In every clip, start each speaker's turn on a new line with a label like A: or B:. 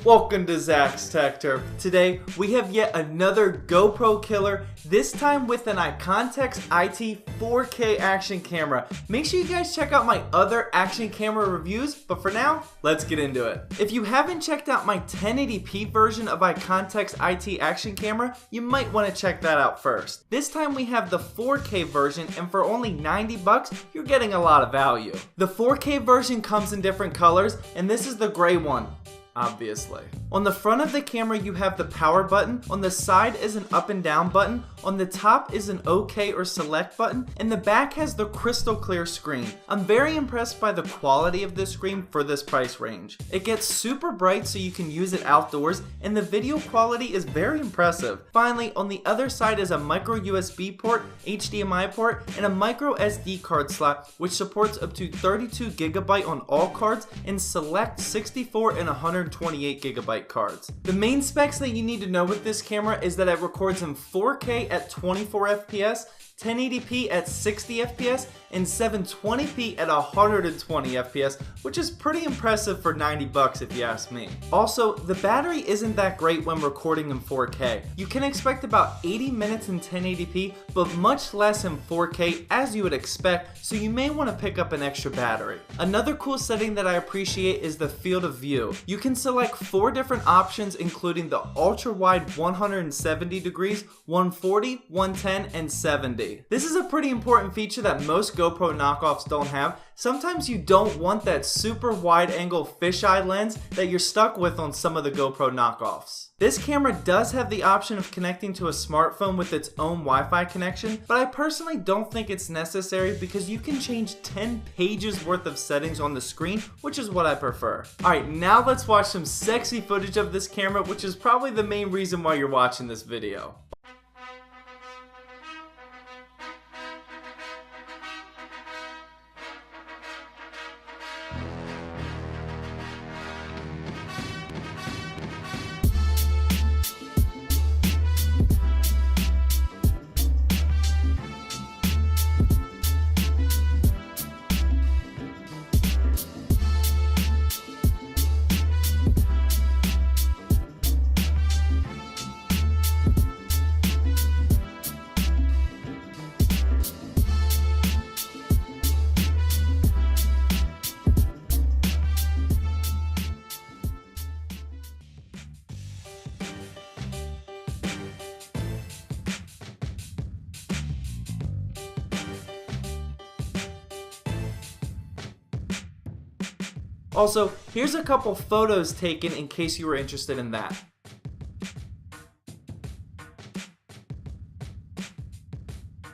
A: welcome to Zach's Tech Turf. Today we have yet another GoPro killer, this time with an Iconntechs IT 4K action camera. Make sure you guys check out my other action camera reviews, but for now, let's get into it. If you haven't checked out my 1080p version of Iconntechs IT action camera, you might want to check that out first. This time we have the 4K version, and for only 90 bucks, you're getting a lot of value. The 4K version comes in different colors, and this is the gray one. Obviously. On the front of the camera you have the power button, on the side is an up and down button, on the top is an OK or select button, and the back has the crystal clear screen. I'm very impressed by the quality of this screen for this price range. It gets super bright so you can use it outdoors, and the video quality is very impressive. Finally, on the other side is a micro USB port, HDMI port, and a micro SD card slot which supports up to 32 GB on all cards and select 64 and 128 GB cards. The main specs that you need to know with this camera is that it records in 4K at 24 FPS, 1080p at 60 FPS, and 720p at 120 FPS, which is pretty impressive for 90 bucks if you ask me. Also, the battery isn't that great when recording in 4K. You can expect about 80 minutes in 1080p, but much less in 4K as you would expect, so you may want to pick up an extra battery. Another cool setting that I appreciate is the field of view. You can select 4 different options, including the ultra wide 170 degrees, 140, 110, and 70. This is a pretty important feature that most GoPro knockoffs don't have. Sometimes you don't want that super wide angle fisheye lens that you're stuck with on some of the GoPro knockoffs. This camera does have the option of connecting to a smartphone with its own Wi-Fi connection, but I personally don't think it's necessary because you can change 10 pages worth of settings on the screen, which is what I prefer. Alright, now let's watch some sexy footage of this camera, which is probably the main reason why you're watching this video. Also, here's a couple photos taken in case you were interested in that.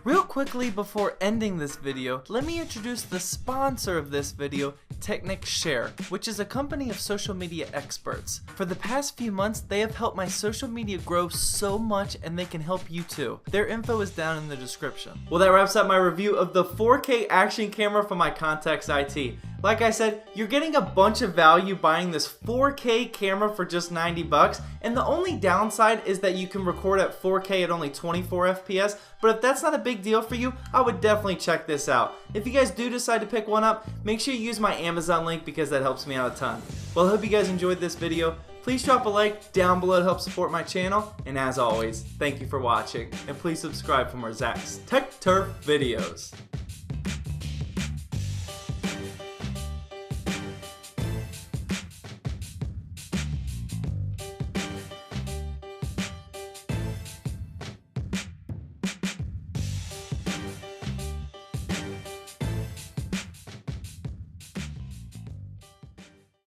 A: Real quickly before ending this video, let me introduce the sponsor of this video, Technics Share, which is a company of social media experts. For the past few months, they have helped my social media grow so much, and they can help you too. Their info is down in the description. Well, that wraps up my review of the 4K action camera from Iconntechs IT. Like I said, you're getting a bunch of value buying this 4K camera for just 90 bucks, and the only downside is that you can record at 4K at only 24 FPS, but if that's not a big deal for you, I would definitely check this out. If you guys do decide to pick one up, make sure you use my Amazon link because that helps me out a ton. Well, I hope you guys enjoyed this video. Please drop a like down below to help support my channel, and as always, thank you for watching, and please subscribe for more Zach's Tech Turf videos.